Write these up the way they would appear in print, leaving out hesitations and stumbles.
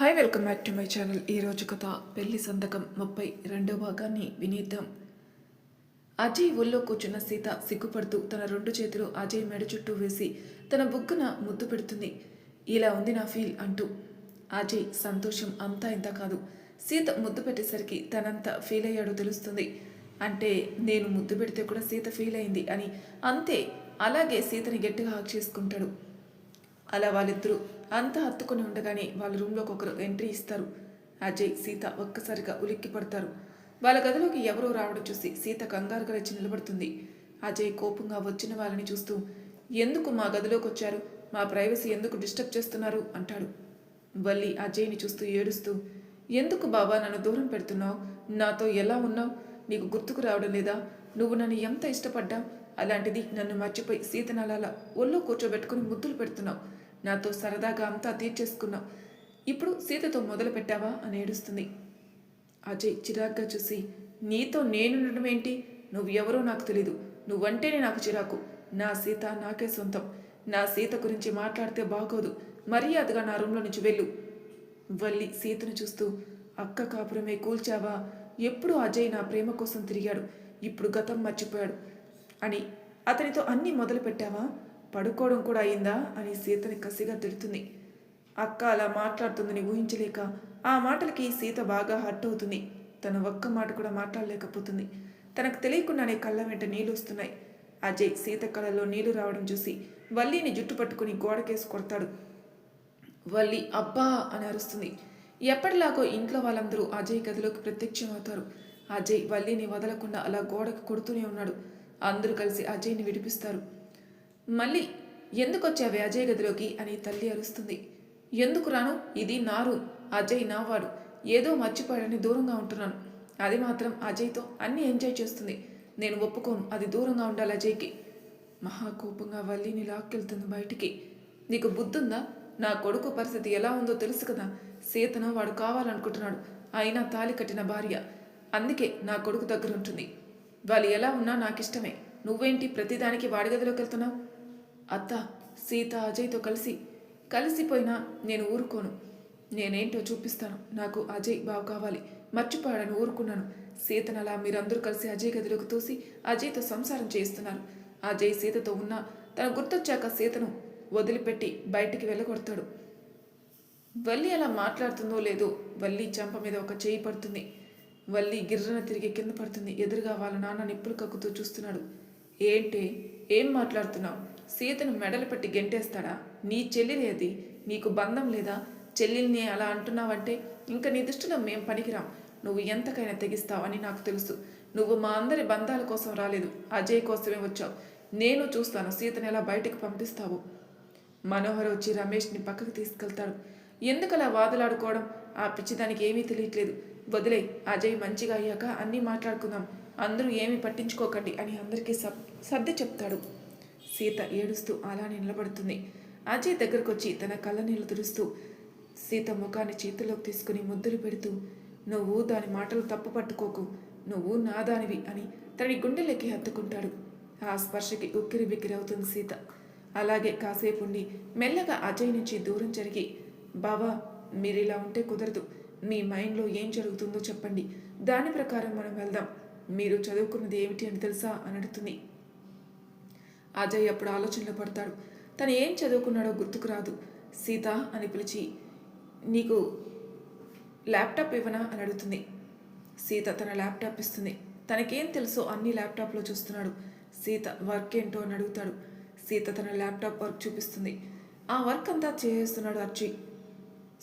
Hi, welcome back to my channel. ఈరోజు కథ పెళ్లి సంతకం 32వ భాగాన్ని వినేద్దాం. అజయ్ ఒళ్ళో కూర్చున్న సీత సిగ్గుపడుతూ తన 2 చేతులు అజయ్ మెడ చుట్టూ వేసి తన బుగ్గన ముద్దు పెడుతుంది. ఇలా ఉంది నా ఫీల్ అంటూ. అజయ్ సంతోషం అంతా ఇంత కాదు. సీత ముద్దు పెట్టేసరికి తనంతా ఫీల్ అయ్యాడో తెలుస్తుంది. అంటే నేను ముద్దు పెడితే కూడా సీత ఫీల్ అయింది అని. అంతే. అలాగే సీతని గట్టిగా హాక్ చేసుకుంటాడు. అలా వాళ్ళిద్దరూ అంతా హత్తుకొని ఉండగానే వాళ్ళ రూమ్లోకి ఒకరు ఎంట్రీ ఇస్తారు. అజయ్, సీత ఒక్కసారిగా ఉలిక్కి పడతారు. వాళ్ళ గదిలోకి ఎవరో రావడం చూసి సీత కంగారుగా లేచి నిలబడుతుంది. అజయ్ కోపంగా వచ్చిన వాళ్ళని చూస్తూ, ఎందుకు మా గదిలోకి వచ్చారు, మా ప్రైవసీ ఎందుకు డిస్టర్బ్ చేస్తున్నారు అంటాడు. వల్లి అజయ్ని చూస్తూ ఏడుస్తూ, ఎందుకు బాబా నన్ను దూరం పెడుతున్నావు, నాతో ఎలా ఉన్నావు, నీకు గుర్తుకు రావడం లేదా, నువ్వు నన్ను ఎంత ఇష్టపడ్డావు, అలాంటిది నన్ను మర్చిపోయి సీతను అలా ఒళ్ళో కూర్చోబెట్టుకుని ముద్దులు పెడుతున్నావు, నాతో సరదాగా అంతా తీర్చేసుకున్నావు, ఇప్పుడు సీతతో మొదలు పెట్టావా అని ఏడుస్తుంది. అజయ్ చిరాగ్గా చూసి, నీతో నేనుండడం ఏంటి, నువ్వు ఎవరో నాకు తెలీదు, నువ్వంటేనే నాకు చిరాకు, నా సీత నాకే సొంతం, నా సీత గురించి మాట్లాడితే బాగోదు, మర్యాదగా నా రూమ్లో నుంచి వెళ్ళు. వల్లి సీతను చూస్తూ, అక్క కాపురమే కూల్చావా, ఎప్పుడు అజయ్ నా ప్రేమ కోసం తిరిగాడు, ఇప్పుడు గతం మర్చిపోయాడు అని అతనితో అన్నీ మొదలు పెట్టావా, పడుకోవడం కూడా అయిందా అని సీతని కసిగా తిడుతుంది. అక్క అలా మాట్లాడుతుందని ఊహించలేక ఆ మాటలకి సీత బాగా హర్ట్ అవుతుంది. తన ఒక్క మాట కూడా మాట్లాడలేకపోతుంది. తనకు తెలియకుండానే కళ్ళ వెంట నీళ్లు వస్తున్నాయి. అజయ్ సీత కళ్ళలో నీళ్లు రావడం చూసి వల్లిని జుట్టు పట్టుకుని గోడకేసి కొడతాడు. వల్లి అబ్బా అని అరుస్తుంది. ఎప్పటిలాగో ఇంట్లో వాళ్ళందరూ అజయ్ గదిలోకి ప్రత్యక్షమవుతారు. అజయ్ వల్లిని వదలకుండా అలా గోడకు కొడుతూనే ఉన్నాడు. అందరూ కలిసి అజయ్ని విడిపిస్తారు. మళ్ళీ ఎందుకొచ్చావే అజయ్ గదిలోకి అని తల్లి అరుస్తుంది. ఎందుకు రాను, ఇది నా రూమ్, అజయ్ నావాడు, ఏదో మర్చిపోయాడని దూరంగా ఉంటున్నాను, అది మాత్రం అజయ్తో అన్నీ ఎంజాయ్ చేస్తుంది, నేను ఒప్పుకోను, అది దూరంగా ఉండాలి అజయ్కి. మహాకోపంగా వల్లిని లాక్కెళ్తుంది బయటికి. నీకు బుద్ధుందా, నా కొడుకు పరిస్థితి ఎలా ఉందో తెలుసు కదా, సీతను వాడు కావాలనుకుంటున్నాడు, అయినా తాలి కట్టిన భార్య, అందుకే నా కొడుకు దగ్గర ఉంటుంది, వాళ్ళు ఎలా ఉన్నా నాకు ఇష్టమే, నువ్వేంటి ప్రతిదానికి వాడి గదిలోకి వెళ్తున్నావు. అత్త, సీత అజయ్తో కలిసిపోయినా నేను ఊరుకోను, నేనేంటో చూపిస్తాను, నాకు అజయ్ బావు కావాలి, మర్చిపోయాడని ఊరుకున్నాను, సీతను అలా మీరందరూ కలిసి అజయ్ గదిలోకి తోసి అజయ్తో సంసారం చేయిస్తున్నారు, అజయ్ సీతతో ఉన్నా తన గుర్తొచ్చాక సీతను వదిలిపెట్టి బయటికి వెళ్ళగొడతాడు. వల్లి అలా మాట్లాడుతుందో లేదో వల్లి చెంప మీద ఒక చేయి పడుతుంది. వల్లి గిర్రన తిరిగి కింద పడుతుంది. ఎదురుగా వాళ్ళ నాన్న నిప్పులు కక్కుతూ చూస్తున్నాడు. ఏంటి, ఏం మాట్లాడుతున్నావు, సీతను మెడలు పెట్టి గెంటేస్తాడా, నీ చెల్లిది అది, నీకు బంధం లేదా, చెల్లిని అలా అంటున్నావంటే ఇంకా నీ దృష్టిలో మేం పనికిరాం, నువ్వు ఎంతకైనా తెగిస్తావని నాకు తెలుసు, నువ్వు మా అందరి బంధాల కోసం రాలేదు, అజయ్ కోసమే వచ్చావు, నేను చూస్తాను సీతను ఎలా బయటకు పంపిస్తావు. మనోహర్ వచ్చి రమేష్ని పక్కకు తీసుకెళ్తాడు. ఎందుకలా వాదులాడుకోవడం, ఆ పిచ్చిదానికి ఏమీ తెలియట్లేదు, వదిలే, అజయ్ మంచిగా అయ్యాక అన్నీ మాట్లాడుకుందాం, అందరూ ఏమీ పట్టించుకోకండి అని అందరికీ సర్ది చెప్తాడు. సీత ఏడుస్తూ అలానే నిలబడుతుంది. అజయ్ దగ్గరకు వచ్చి తన కళ్ళ నీళ్లు తుడుస్తూ సీత ముఖాన్ని చేతిలోకి తీసుకుని ముద్దులు పెడుతూ, నువ్వు దాని మాటలు తప్పు పట్టుకోకు, నువ్వు నాదానివి అని తన గుండెలకి హత్తుకుంటాడు. ఆ స్పర్శకి ఉక్కిరి బిక్కిరి అవుతుంది సీత. అలాగే కాసేపు ఉండి మెల్లగా అజయ్ నుంచి దూరం జరిగి, బావా మీరిలా ఉంటే కుదరదు, మీ మైండ్లో ఏం జరుగుతుందో చెప్పండి, దాని ప్రకారం మనం వెళ్దాం, మీరు చదువుకున్నది ఏమిటి అని తెలుసా అని అడుగుతుంది. అజయ్ అప్పుడు ఆలోచనలో పడతాడు. తను ఏం చదువుకున్నాడో గుర్తుకు రాదు. సీత అని పిలిచి, నీకు ల్యాప్టాప్ ఇవ్వనా అని అడుగుతుంది. సీత తన ల్యాప్టాప్ ఇస్తుంది. తనకేం తెలుసో అన్ని ల్యాప్టాప్లో చూస్తున్నాడు. సీత వర్క్ ఏంటో అని అడుగుతాడు. సీత తన ల్యాప్టాప్ వర్క్ చూపిస్తుంది. ఆ వర్క్ అంతా చేస్తున్నాడు అర్జయ్.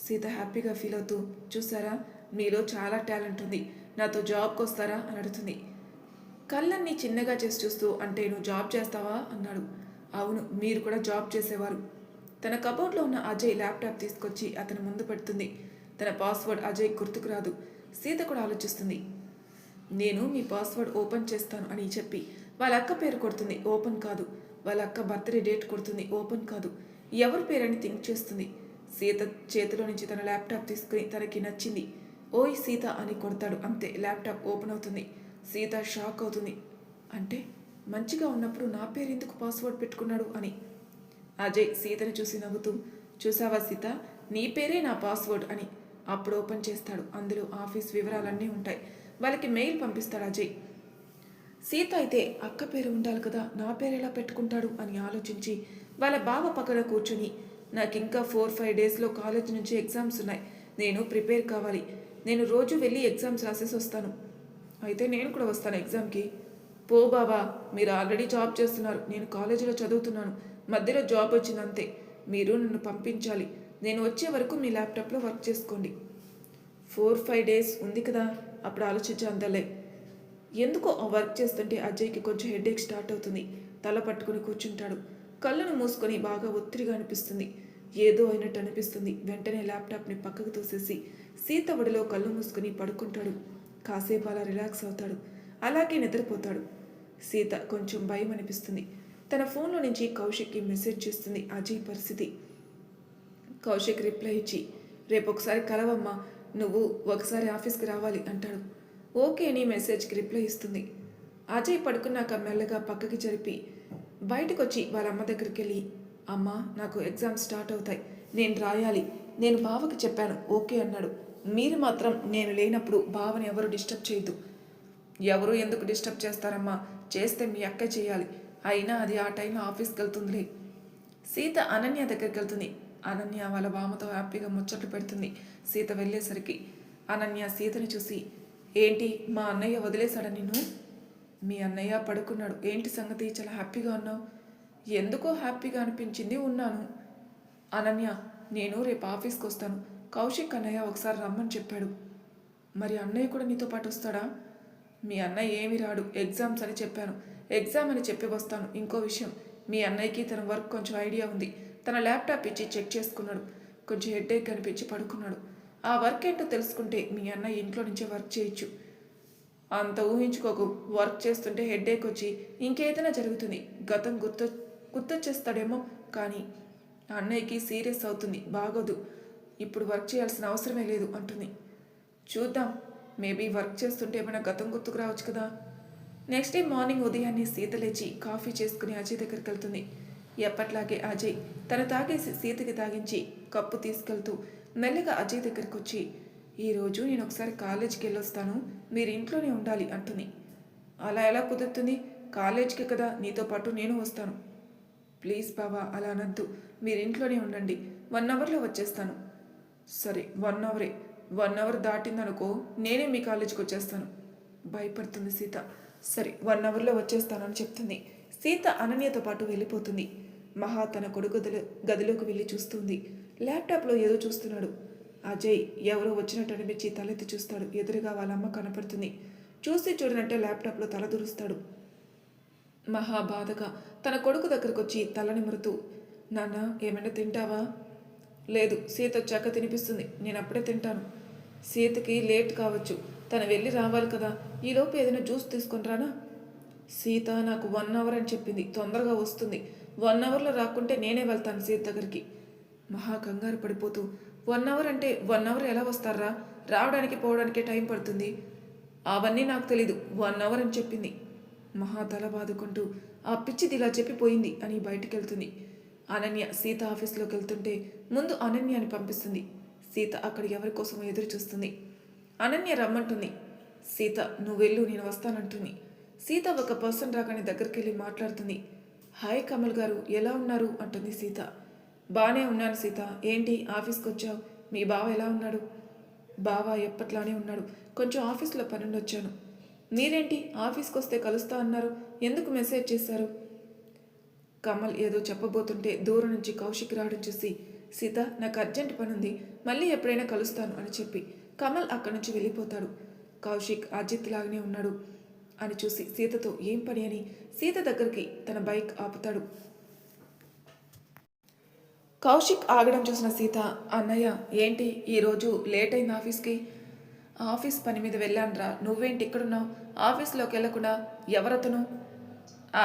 సీత హ్యాపీగా ఫీల్ అవుతూ, చూసారా మీలో చాలా టాలెంట్ ఉంది, నాతో జాబ్కి వస్తారా అని అడుగుతుంది. కళ్ళన్నీ చిన్నగా చేసి చూస్తూ, అంటే నువ్వు జాబ్ చేస్తావా అన్నాడు. అవును, మీరు కూడా జాబ్ చేసేవారు. తన కబోర్డ్లో ఉన్న అజయ్ ల్యాప్టాప్ తీసుకొచ్చి అతని ముందు పెడుతుంది. తన పాస్వర్డ్ అజయ్ గుర్తుకు రాదు. సీత కూడా ఆలోచిస్తుంది. నేను మీ పాస్వర్డ్ ఓపెన్ చేస్తాను అని చెప్పి వాళ్ళ అక్క పేరు కొడుతుంది, ఓపెన్ కాదు. వాళ్ళ అక్క బర్త్డే డేట్ కొడుతుంది, ఓపెన్ కాదు. ఎవరి పేరని థింక్ చేస్తుంది. సీత చేతిలో నుంచి తన ల్యాప్టాప్ తీసుకుని తనకి నచ్చింది ఓయ్ సీత అని కొడతాడు. అంతే, ల్యాప్టాప్ ఓపెన్ అవుతుంది. సీత షాక్ అవుతుంది. అంటే మంచిగా ఉన్నప్పుడు నా పేరు ఎందుకు పాస్వర్డ్ పెట్టుకున్నాడు అని. అజయ్ సీతను చూసి నవ్వుతూ, చూసావా సీత, నీ పేరే నా పాస్వర్డ్ అని అప్పుడు ఓపెన్ చేస్తాడు. అందులో ఆఫీస్ వివరాలన్నీ ఉంటాయి. వాళ్ళకి మెయిల్ పంపిస్తాడు అజయ్. సీత అయితే అక్క పేరు ఉండాలి కదా, నా పేరు ఎలా పెట్టుకుంటాడు అని ఆలోచించి వాళ్ళ బావ పక్కన కూర్చొని, నాకు ఇంకా 4-5 డేస్లో కాలేజ్ నుంచి ఎగ్జామ్స్ ఉన్నాయి, నేను ప్రిపేర్ కావాలి, నేను రోజు వెళ్ళి ఎగ్జామ్స్ రాసేసి వస్తాను. అయితే నేను కూడా వస్తాను ఎగ్జామ్కి. పో బాబా, మీరు ఆల్రెడీ జాబ్ చేస్తున్నారు, నేను కాలేజీలో చదువుతున్నాను, మధ్యలో జాబ్ వచ్చిందంతే, మీరు నన్ను పంపించాలి, నేను వచ్చే వరకు మీ ల్యాప్టాప్లో వర్క్ చేసుకోండి. 4-5 డేస్ ఉంది కదా, అప్పుడు ఆలోచించాందలే. ఎందుకో ఆ వర్క్ చేస్తుంటే అజయ్కి కొంచెం హెడేక్ స్టార్ట్ అవుతుంది. తల పట్టుకుని కూర్చుంటాడు. కళ్ళను మూసుకొని బాగా ఒత్తిడిగా అనిపిస్తుంది. ఏదో అయినట్టు అనిపిస్తుంది. వెంటనే ల్యాప్టాప్ని పక్కకు తోసేసి సీత ఒడిలో కళ్ళు మూసుకొని పడుకుంటాడు. కాసేపు అలా రిలాక్స్ అవుతాడు. అలాగే నిద్రపోతాడు. సీత కొంచెం భయం అనిపిస్తుంది. తన ఫోన్లో నుంచి కౌశిక్కి మెసేజ్ చేస్తుంది అజయ్ పరిస్థితి. కౌశిక్ రిప్లై ఇచ్చి, రేపు ఒకసారి కలవమ్మా, నువ్వు ఒకసారి ఆఫీస్కి రావాలి అంటాడు. ఓకే అని మెసేజ్కి రిప్లై ఇస్తుంది. అజయ్ పడుకున్నాక మెల్లగా పక్కకి జరిపి బయటకు వచ్చి వాళ్ళ అమ్మ దగ్గరికి వెళ్ళి, అమ్మ, నాకు ఎగ్జామ్స్ స్టార్ట్ అవుతాయి, నేను రాయాలి, నేను బావకి చెప్పాను, ఓకే అన్నాడు. మీరు మాత్రం నేను లేనప్పుడు బావని ఎవరు డిస్టర్బ్ చేయొద్దు. ఎవరు ఎందుకు డిస్టర్బ్ చేస్తారమ్మా, చేస్తే మీ అక్క చేయాలి, అయినా అది ఆ టైంలో ఆఫీస్కి వెళ్తుందిలే. సీత అనన్య దగ్గరికి వెళ్తుంది. అనన్య వాళ్ళ బామ్మతో హ్యాపీగా ముచ్చట్లు పెడుతుంది. సీత వెళ్ళేసరికి అనన్య సీతని చూసి, ఏంటి మా అన్నయ్య వదిలేశాడా నిన్ను? మీ అన్నయ్య పడుకున్నాడు, ఏంటి సంగతి, చాలా హ్యాపీగా ఉన్నావు? ఎందుకో హ్యాపీగా అనిపించింది, ఉన్నాను. అనన్య, నేను రేపు ఆఫీస్కి వస్తాను, కౌశిక్ అన్నయ్య ఒకసారి రమ్మని చెప్పాడు. మరి అన్నయ్య కూడా నీతో పాటు వస్తాడా? మీ అన్నయ్య ఏమి రాడు, ఎగ్జామ్స్ అని చెప్పాను, ఎగ్జామ్ అని చెప్పి వస్తాను. ఇంకో విషయం, మీ అన్నయ్యకి తన వర్క్ కొంచెం ఐడియా ఉంది, తన ల్యాప్టాప్ ఇచ్చి చెక్ చేసుకున్నాడు, కొంచెం హెడ్ఏక్ అనిపించి పడుకున్నాడు. ఆ వర్క్ ఏంటో తెలుసుకుంటే మీ అన్నయ్య ఇంట్లో నుంచే వర్క్ చేయొచ్చు. అంత ఊహించుకోకు, వర్క్ చేస్తుంటే హెడ్ఏక్ వచ్చి ఇంకేదైనా జరుగుతుంది, గతం గుర్తొచ్చేస్తాడేమో, కానీ అన్నయ్యకి సీరియస్ అవుతుంది, బాగోదు, ఇప్పుడు వర్క్ చేయాల్సిన అవసరమే లేదు అంటుంది. చూద్దాం, మేబీ వర్క్ చేస్తుంటే ఏమైనా గతం గుర్తుకు రావచ్చు కదా. నెక్స్ట్ డే మార్నింగ్ ఉదయాన్నే సీత లేచి కాఫీ చేసుకుని అజయ్ దగ్గరికి వెళ్తుంది. ఎప్పట్లాగే అజయ్ తను తాగేసి సీతకి తాగించి కప్పు తీసుకెళ్తూ మెల్లగా అజయ్ దగ్గరికి వచ్చి, ఈరోజు నేను ఒకసారి కాలేజీకి వెళ్ళొస్తాను, మీరు ఇంట్లోనే ఉండాలి అంటుంది. అలా ఎలా కుదురుతుంది, కాలేజీకి కదా, నీతో పాటు నేను వస్తాను. ప్లీజ్ బావా, అలా అనద్దు, మీరు ఇంట్లోనే ఉండండి, 1 అవర్లో వచ్చేస్తాను. సరే 1 అవరే, 1 అవర్ దాటిందనుకో నేనే మీ కాలేజీకి వచ్చేస్తాను. భయపడుతుంది సీత. సరే 1 అవర్లో వచ్చేస్తానని చెప్తుంది. సీత అనన్యతో పాటు వెళ్ళిపోతుంది. మహా తన కొడుకు గదిలోకి వెళ్ళి చూస్తుంది. ల్యాప్టాప్లో ఏదో చూస్తున్నాడు. అజయ్ ఎవరో వచ్చినట్టు అనిపించి తలెత్తి చూస్తాడు. ఎదురుగా వాళ్ళ అమ్మ కనపడుతుంది. చూసి చూడనట్టే ల్యాప్టాప్లో తల దురుస్తాడు. మహా బాధగా తన కొడుకు దగ్గరకు వచ్చి తల నిమురుతూ, నాన్న, ఏమైనా తింటావా? లేదు, సీత వచ్చాక తినిపిస్తుంది, నేను అప్పుడే తింటాను. సీతకి లేట్ కావచ్చు, తను వెళ్ళి రావాలి కదా, ఈలోపు ఏదైనా జ్యూస్ తీసుకొని రానా? సీత నాకు 1 అవర్ అని చెప్పింది, తొందరగా వస్తుంది, 1 అవర్లో రాకుంటే నేనే వెళ్తాను సీత దగ్గరికి. మహా కంగారు పడిపోతూ, 1 అవర్ అంటే 1 అవర్ ఎలా వస్తారా, రావడానికి పోవడానికే టైం పడుతుంది. అవన్నీ నాకు తెలీదు, 1 అవర్ అని చెప్పింది. మహా తల బాదుకుంటూ, ఆ పిచ్చిది ఇలా చెప్పిపోయింది అని బయటికి వెళ్తుంది. అనన్య సీత ఆఫీస్లోకి వెళ్తుంటే ముందు అనన్యని పంపిస్తుంది. సీత అక్కడ ఎవరి కోసం ఎదురు చూస్తుంది. అనన్య రమ్మంటుంది. సీత, నువ్వు వెళ్ళు, నేను వస్తానంటుంది. సీత ఒక పర్సన్ రాగానే దగ్గరికి వెళ్ళి మాట్లాడుతుంది. హాయ్ కమల్ గారు, ఎలా ఉన్నారు అంటుంది సీత. బాగానే ఉన్నాను సీత, ఏంటి ఆఫీస్కి వచ్చావు, మీ బావ ఎలా ఉన్నాడు? బావ ఎప్పట్లానే ఉన్నాడు, కొంచెం ఆఫీస్లో పనుండి వచ్చాను. మీరేంటి ఆఫీస్కి వస్తే కలుస్తా అన్నారు, ఎందుకు మెసేజ్ చేశారు? కమల్ ఏదో చెప్పబోతుంటే దూరం నుంచి కౌశిక్ రావడం చూసి, సీత, నాకు అర్జెంట్ పనుంది, మళ్ళీ ఎప్పుడైనా కలుస్తాను అని చెప్పి కమల్ అక్కడి నుంచి వెళ్ళిపోతాడు. కౌశిక్ అజిత్ లాగానే ఉన్నాడు అని చూసి సీతతో ఏం పని అని సీత దగ్గరికి తన బైక్ ఆపుతాడు. కౌశిక్ ఆగడం చూసిన సీత, అన్నయ్య ఏంటి ఈరోజు లేట్ అయింది ఆఫీస్కి? ఆఫీస్ పని మీద వెళ్ళానురా, నువ్వేంటి ఇక్కడున్నావు, ఆఫీస్లోకి వెళ్ళకుండా? ఎవరతను?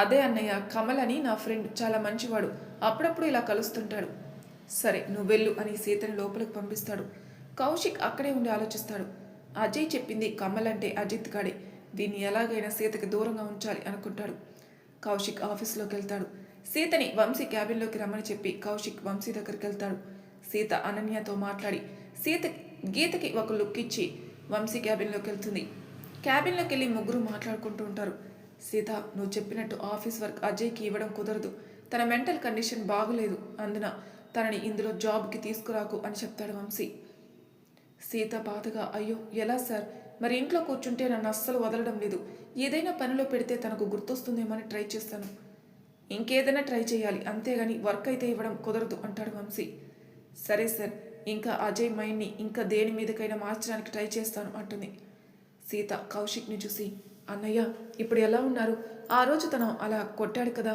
అదే అన్నయ్య, కమల్ అని నా ఫ్రెండ్, చాలా మంచివాడు, అప్పుడప్పుడు ఇలా కలుస్తుంటాడు. సరే నువ్వు వెళ్ళు అని సీతని లోపలికి పంపిస్తాడు. కౌశిక్ అక్కడే ఉండి ఆలోచిస్తాడు. అజయ్ చెప్పింది కమల్ అంటే అజిత్ గాడే, దీన్ని ఎలాగైనా సీతకి దూరంగా ఉంచాలి అనుకుంటాడు. కౌశిక్ ఆఫీస్లోకి వెళ్తాడు. సీతని వంశీ క్యాబిన్లోకి రమ్మని చెప్పి కౌశిక్ వంశీ దగ్గరికి వెళ్తాడు. సీత అనన్యతో మాట్లాడి గీతకి ఒక లుక్ ఇచ్చి వంశీ క్యాబిన్లోకి వెళ్తుంది. క్యాబిన్లోకి వెళ్ళి ముగ్గురు మాట్లాడుకుంటూ ఉంటారు. సీత, నువ్వు చెప్పినట్టు ఆఫీస్ వర్క్ అజయ్కి ఇవ్వడం కుదరదు. తన మెంటల్ కండిషన్ బాగలేదు, అందున తనని ఇందులో జాబ్కి తీసుకురాకు అని చెప్తాడు వంశీ. సీత బాధగా, అయ్యో ఎలా సార్, మరి ఇంట్లో కూర్చుంటే నన్ను అస్సలు వదలడం లేదు. ఏదైనా పనిలో పెడితే తనకు గుర్తొస్తుందేమని ట్రై చేస్తాను. ఇంకేదైనా ట్రై చేయాలి, అంతేగాని వర్క్ అయితే ఇవ్వడం కుదరదు అంటాడు వంశీ. సరే సార్, ఇంకా అజయ్ మైండ్ని ఇంకా దేని మీదకైనా మార్చడానికి ట్రై చేస్తాను అంటుంది. సీత కౌశిక్ని చూసి, అన్నయ్య ఇప్పుడు ఎలా ఉన్నారు? ఆ రోజు తను అలా కొట్టాడు కదా.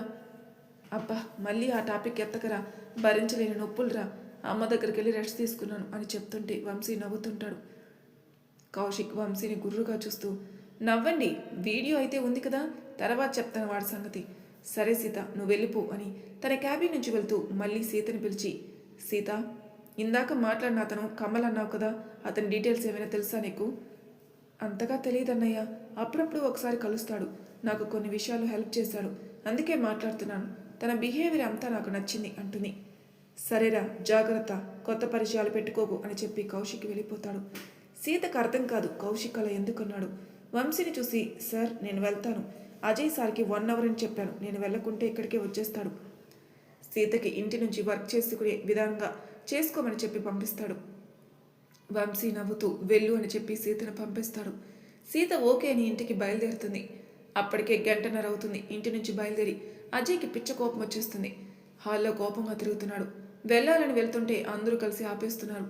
అబ్బా మళ్ళీ ఆ టాపిక్ ఎత్తకరా, భరించలేని నొప్పులురా. అమ్మ దగ్గరికి వెళ్ళి రెస్ట్ తీసుకున్నాను అని చెప్తుంటే వంశీ నవ్వుతుంటాడు. కౌశిక్ వంశీని గుర్రుగా చూస్తూ, నవ్వండి, వీడియో అయితే ఉంది కదా, తర్వాత చెప్తాను వాడి సంగతి. సరే సీత, నువ్వు వెళ్ళిపో అని తన క్యాబిన్ నుంచి వెళ్తూ మళ్ళీ సీతని పిలిచి, సీత, ఇందాక మాట్లాడిన అతను కమల్ అన్నావు కదా, అతని డీటెయిల్స్ ఏమైనా తెలుసా నీకు? అంతగా తెలియదన్నయ్య, అప్పుడప్పుడు ఒకసారి కలుస్తాడు, నాకు కొన్ని విషయాలు హెల్ప్ చేశాడు, అందుకే మాట్లాడుతున్నాను. తన బిహేవియర్ అంతా నాకు నచ్చింది అంటుంది. సరేరా, జాగ్రత్త, కొత్త పరిచయాలు పెట్టుకోకు అని చెప్పి కౌశిక్ వెళ్ళిపోతాడు. సీతకు అర్థం కాదు కౌశిక్ అలా ఎందుకన్నాడు. వంశీని చూసి, సార్ నేను వెళ్తాను, అజయ్ సార్కి 1 అవర్ అని చెప్పాను, నేను వెళ్ళకుంటే ఇక్కడికే వచ్చేస్తాడు. సీతకి ఇంటి నుంచి వర్క్ చేసుకునే విధంగా చేసుకోమని చెప్పి పంపిస్తాడు. వంశీ నవ్వుతూ వెళ్ళు అని చెప్పి సీతను పంపిస్తాడు. సీత ఓకే అని ఇంటికి బయలుదేరుతుంది. అప్పటికే 1.5 గంట అవుతుంది. ఇంటి నుంచి బయలుదేరి అజయ్కి పిచ్చ కోపం వచ్చేస్తుంది. హాల్లో కోపంగా తిరుగుతున్నాడు. వెళ్ళాలని వెళ్తుంటే అందరూ కలిసి ఆపేస్తున్నారు.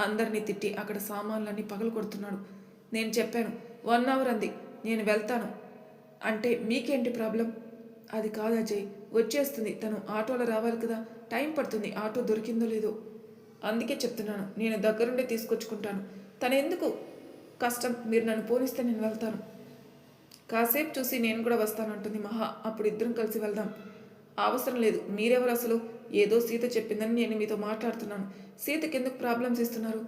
అందరినీ తిట్టి అక్కడ సామాన్లన్నీ పగలు కొడుతున్నాడు. నేను చెప్పాను 1 అవర్ అంది, నేను వెళ్తాను అంటే మీకేంటి ప్రాబ్లం? అది కాదు అజయ్, వచ్చేస్తుంది, తను ఆటోలో రావాలి కదా, టైం పడుతుంది, ఆటో దొరికిందో లేదో. అందుకే చెప్తున్నాను, నేను దగ్గరుండే తీసుకొచ్చుకుంటాను, తను ఎందుకు కష్టం, మీరు నన్ను పోనిస్తే నేను వెళ్తాను. కాసేపు చూసి నేను కూడా వస్తానంటుంది మహా, అప్పుడు ఇద్దరం కలిసి వెళ్దాం. అవసరం లేదు, మీరెవరు అసలు? ఏదో సీత చెప్పిందని నేను మీతో మాట్లాడుతున్నాను. సీతకి ఎందుకు ప్రాబ్లమ్స్ ఇస్తున్నారు?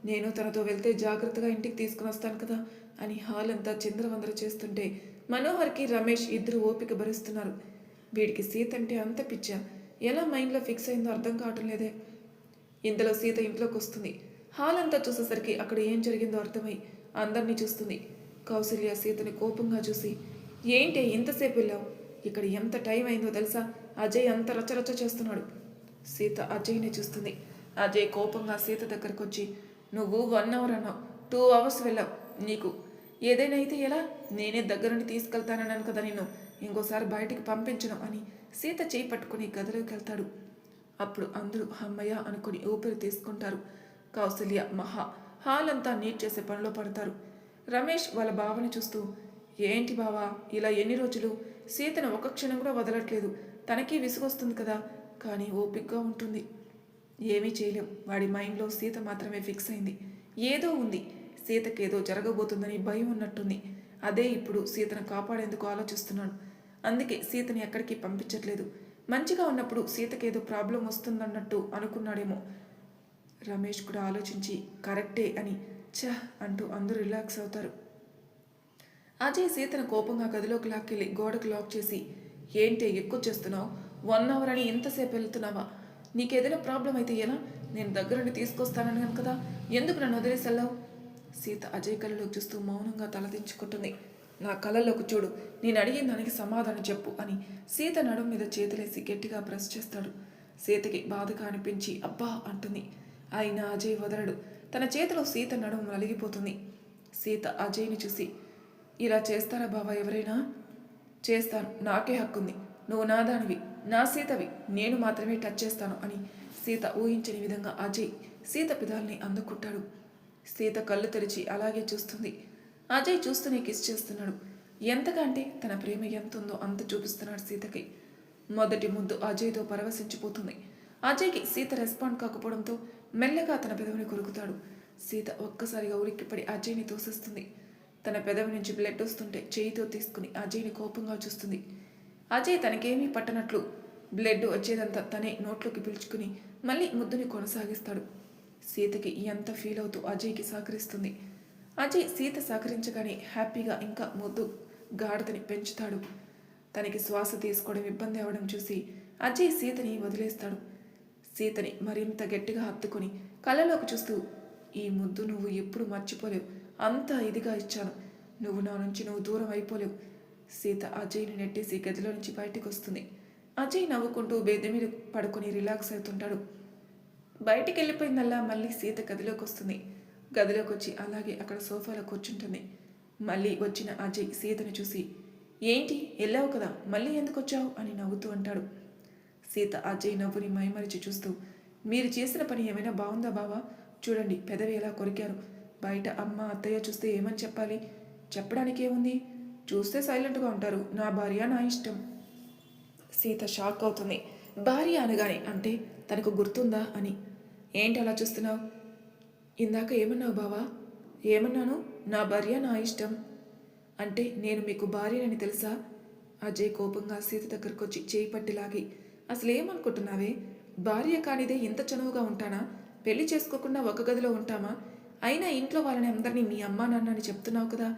నేను తనతో వెళ్తే జాగ్రత్తగా ఇంటికి తీసుకుని వస్తాను కదా అని హాల్ అంతా చిందరవందర చేస్తుంటే మనోహర్కి రమేష్ ఇద్దరు ఓపిక భరిస్తున్నారు. వీడికి సీత అంటే అంత పిచ్చా, ఎలా మైండ్లో ఫిక్స్ అయిందో అర్థం కావటం లేదే. ఇంతలో సీత ఇంట్లోకి వస్తుంది. హాల్ అంతా చూసేసరికి అక్కడ ఏం జరిగిందో అర్థమై అందరినీ చూస్తుంది. కౌసల్య సీతని కోపంగా చూసి, ఏంటి ఇంతసేపు వెళ్ళావు? ఇక్కడ ఎంత టైం అయిందో తెలుసా? అజయ్ అంత రచరచ చేస్తున్నాడు. సీత అజయ్ని చూస్తుంది. అజయ్ కోపంగా సీత దగ్గరకు వచ్చి, నువ్వు 1 అవర్ అన్నావు, 2 అవర్స్ వెళ్ళావు, నీకు ఏదైనా అయితే ఎలా? నేనే దగ్గరుండి తీసుకెళ్తానన్నాను కదా నిన్ను, ఇంకోసారి బయటికి పంపించను అని సీత చేయి పట్టుకుని గదిలోకి వెళ్తాడు. అప్పుడు అందరూ అమ్మయ్య అనుకుని ఊపిరి తీసుకుంటారు. కౌసల్య మహా హాల్ అంతా నీట్ చేసే పనిలో పడతారు. రమేష్ వాళ్ళ బావని చూస్తూ, ఏంటి బావా ఇలా ఎన్ని రోజులు? సీతను ఒక క్షణం కూడా వదలట్లేదు, తనకి విసుగొస్తుంది కదా, కానీ ఓపికగా ఉంటుంది. ఏమీ చేయలేం, వాడి మైండ్లో సీత మాత్రమే ఫిక్స్ అయింది. ఏదో ఉంది, సీతకేదో జరగబోతుందని భయం ఉన్నట్టుంది. అదే ఇప్పుడు సీతను కాపాడేందుకు ఆలోచిస్తున్నాడు. అందుకే సీతని ఎక్కడికి పంపించట్లేదు. మంచిగా ఉన్నప్పుడు సీతకేదో ప్రాబ్లం వస్తుందన్నట్టు అనుకున్నాడేమో. రమేష్ కూడా ఆలోచించి కరెక్టే అని ఛ అంటూ అందరూ రిలాక్స్ అవుతారు. అజయ్ సీతను కోపంగా గదిలోకి లాక్కెళ్ళి గోడకు లాక్ చేసి, ఏంటి ఎక్కువ చేస్తున్నావు? 1 అవర్ అని ఎంతసేపు వెళ్తున్నావా? నీకేదైనా ప్రాబ్లం అయితే ఎలా? నేను దగ్గరుండి తీసుకొస్తానన్నాను కదా, ఎందుకు నన్ను వదిలేసి వెళ్ళావు? సీత అజయ్ కళ్ళలోకి చూస్తూ మౌనంగా తలదించుకుంటుంది. నా కళ్ళలోకి చూడు, నేను అడిగిన దానికి సమాధానం చెప్పు అని సీత నడుం మీద చేతులేసి గట్టిగా ప్రెస్ చేస్తాడు. సీతకి బాధగా అనిపించి అబ్బా అంటుంది. అయినా అజయ్ వదలడు. తన చేతిలో సీత నడుము నలిగిపోతుంది. సీత అజయ్ని చూసి, ఇలా చేస్తారా బావా ఎవరైనా? చేస్తాను, నాకే హక్కుంది, నువ్వు నా దానివి, నా సీతవి, నేను మాత్రమే టచ్ చేస్తాను అని సీత ఊహించని విధంగా అజయ్ సీత పిదాల్ని అందుకుంటాడు. సీత కళ్ళు తెరిచి అలాగే చూస్తుంది. అజయ్ చూస్తూనే కిస్ చేస్తున్నాడు. ఎంతగా అంటే తన ప్రేమ ఎంత ఉందో అంత చూపిస్తున్నాడు సీతకి. మొదటి ముద్దు అజయ్తో పరవశించిపోతుంది. అజయ్కి సీత రెస్పాండ్ కాకపోవడంతో మెల్లగా తన పెదవిని కొరుకుతాడు. సీత ఒక్కసారిగా ఉలిక్కిపడి అజయ్ని తోసేస్తుంది. తన పెదవి నుంచి బ్లడ్ వస్తుంటే చేయితో తీసుకుని అజయ్ని కోపంగా చూస్తుంది. అజయ్ తనకేమీ పట్టనట్లు బ్లడ్ వచ్చేదంతా తనే నోట్లోకి పిలుచుకుని మళ్ళీ ముద్దుని కొనసాగిస్తాడు. సీతకి ఎంత ఫీల్ అవుతూ అజయ్కి సహకరిస్తుంది. అజయ్ సీత సహకరించగానే హ్యాపీగా ఇంకా ముద్దు గాఢతని పెంచుతాడు. తనకి శ్వాస తీసుకోవడం ఇబ్బంది అవడం చూసి అజయ్ సీతని వదిలేస్తాడు. సీతని మరింత గట్టిగా హత్తుకుని కళ్ళలోకి చూస్తూ, ఈ ముద్దు నువ్వు ఎప్పుడు మర్చిపోలేవు. అంత ఇదిగా ఇచ్చాను. నువ్వు నా నుంచి దూరం అయిపోలేవు. సీత అజయ్ని నెట్టేసి గదిలో నుంచి బయటికి వస్తుంది. అజయ్ నవ్వుకుంటూ బెడ్ మీద పడుకొని రిలాక్స్ అవుతుంటాడు. బయటికి వెళ్ళిపోయిందల్లా మళ్ళీ సీత గదిలోకి వస్తుంది. గదిలోకి వచ్చి అలాగే అక్కడ సోఫాలో కూర్చుంటుంది. మళ్ళీ వచ్చిన అజయ్ సీతను చూసి, ఏంటి వెళ్ళావు కదా, మళ్ళీ ఎందుకు వచ్చావు అని నవ్వుతూ అంటాడు. సీత అజయ్ నవ్వుని మైమరిచి చూస్తూ, మీరు చేసిన పని ఏమైనా బాగుందా బావా? చూడండి పెదవి ఎలా కొరికారు. బయట అమ్మ అత్తయ్య చూస్తే ఏమని చెప్పాలి? చెప్పడానికి ఏముంది? చూస్తే సైలెంట్గా ఉంటారు. నా భార్య నా ఇష్టం. సీత షాక్ అవుతుంది. భార్య అనగానే అంటే తనకు గుర్తుందా అని. ఏంటి అలా చూస్తున్నావు? ఇందాక ఏమన్నావు బావా? ఏమన్నాను? నా భార్య నా ఇష్టం అంటే నేను మీకు భార్యనని తెలుసా? అజయ్ కోపంగా సీత దగ్గరకు వచ్చి చేయి పట్టిలాగి, అసలు ఏమనుకుంటున్నావే? భార్య కానిదే ఇంత చనువుగా ఉంటానా? పెళ్లి చేసుకోకుండా ఒక గదిలో ఉంటామా? అయినా ఇంట్లో వాళ్ళని అందరినీ మీ అమ్మా నాన్న అని చెప్తున్నావు కదా.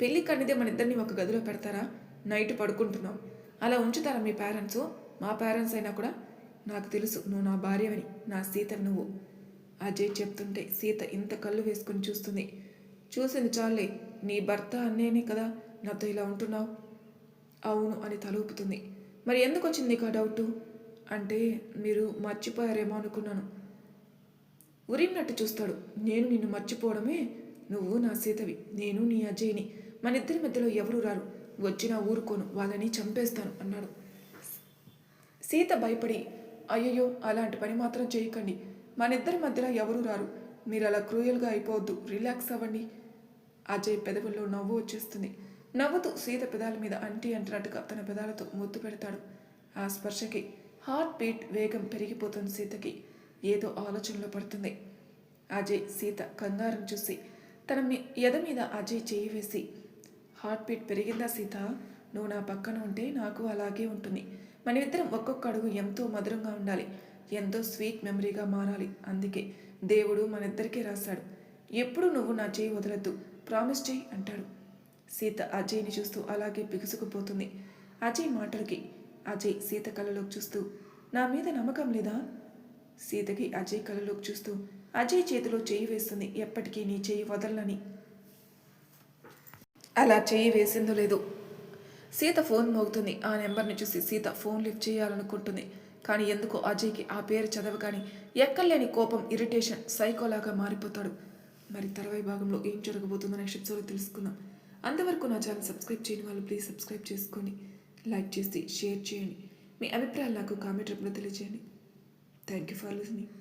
పెళ్లి కానిదే మన ఇద్దరిని ఒక గదిలో పెడతారా? నైట్ పడుకుంటున్నాం, అలా ఉంచుతారా మీ పేరెంట్స్? మా పేరెంట్స్ అయినా కూడా నాకు తెలుసు నువ్వు నా భార్యవని, నా సీతవి నువ్వు. అజయ్ చెప్తుంటే సీత ఇంత కళ్ళు వేసుకుని చూస్తుంది. చూసింది చాలే, నీ భర్త అన్నేనే కదా నాతో ఇలా ఉంటున్నావు? అవును అని తలూపుతుంది. మరి ఎందుకు వచ్చింది నీకు ఆ డౌటు? అంటే మీరు మర్చిపోయారేమో అనుకున్నాను. ఉరిన్నట్టు చూస్తాడు. నేను నిన్ను మర్చిపోవడమే? నువ్వు నా సీతవి, నేను నీ అజయ్ని. మన ఇద్దరి మధ్యలో ఎవరు రారు. వచ్చినా ఊరుకోను, వాళ్ళని చంపేస్తాను అన్నాడు. సీత భయపడి, అయ్యయ్యో అలాంటి పని మాత్రం చేయకండి. మన ఇద్దరి మధ్యలో ఎవరు రారు. మీరు అలా క్రూయల్గా అయిపోవద్దు, రిలాక్స్ అవ్వండి. అజయ్ పెదవుల్లో నవ్వు వచ్చేస్తుంది. నవ్వుతూ సీత పెదాల మీద అంటినట్టుగా తన పెదాలతో ముద్దు పెడతాడు. ఆ స్పర్శకి హార్ట్ బీట్ వేగం పెరిగిపోతుంది. సీతకి ఏదో ఆలోచనలో పడుతుంది. అజయ్ సీత కంగారం చూసి తన ఎద మీద అజయ్ చేయి వేసి, హార్ట్ బీట్ పెరిగిందా సీత? నువ్వు నా పక్కన ఉంటే నాకు అలాగే ఉంటుంది. మనమిద్దరం ఒక్కొక్క అడుగు ఎంతో మధురంగా ఉండాలి, ఎంతో స్వీట్ మెమరీగా మారాలి. అందుకే దేవుడు మనిద్దరికీ రాశాడు. ఎప్పుడు నువ్వు నా చేయి వదలద్దు, ప్రామిస్ చేయి అంటాడు. సీత అజయ్ని చూస్తూ అలాగే బిగుసుకుపోతుంది. అజయ్ మాటలకి అజయ్ సీత కళ్ళలోకి చూస్తూ, నా మీద నమ్మకం లేదా? సీతకి అజయ్ కళ్ళలోకి చూస్తూ అజయ్ చేతిలో చేయి వేస్తుంది. ఎప్పటికీ నీ చేయి వదలనని. అలా చేయి వేసిందో లేదో సీత ఫోన్ మోగుతుంది. ఆ నెంబర్ని చూసి సీత ఫోన్ లిఫ్ట్ చేయాలనుకుంటుంది. కానీ ఎందుకో అజయ్కి ఆ పేరు చదవగానే ఎక్కలేని కోపం, ఇరిటేషన్, సైకోలాగా మారిపోతాడు. మరి తర్వాయి భాగంలో ఏం జరగబోతుందో నెక్స్ట్ ఎపిసోడ్లో తెలుసుకుందాం. అంతవరకు నా ఛానల్ సబ్స్క్రైబ్ చేయని వాళ్ళు ప్లీజ్ సబ్స్క్రైబ్ చేసుకోండి, లైక్ చేసి షేర్ చేయండి. మీ అభిప్రాయాలు నాకు కామెంట్ రూపంలో తెలియజేయండి. Thank you for listening.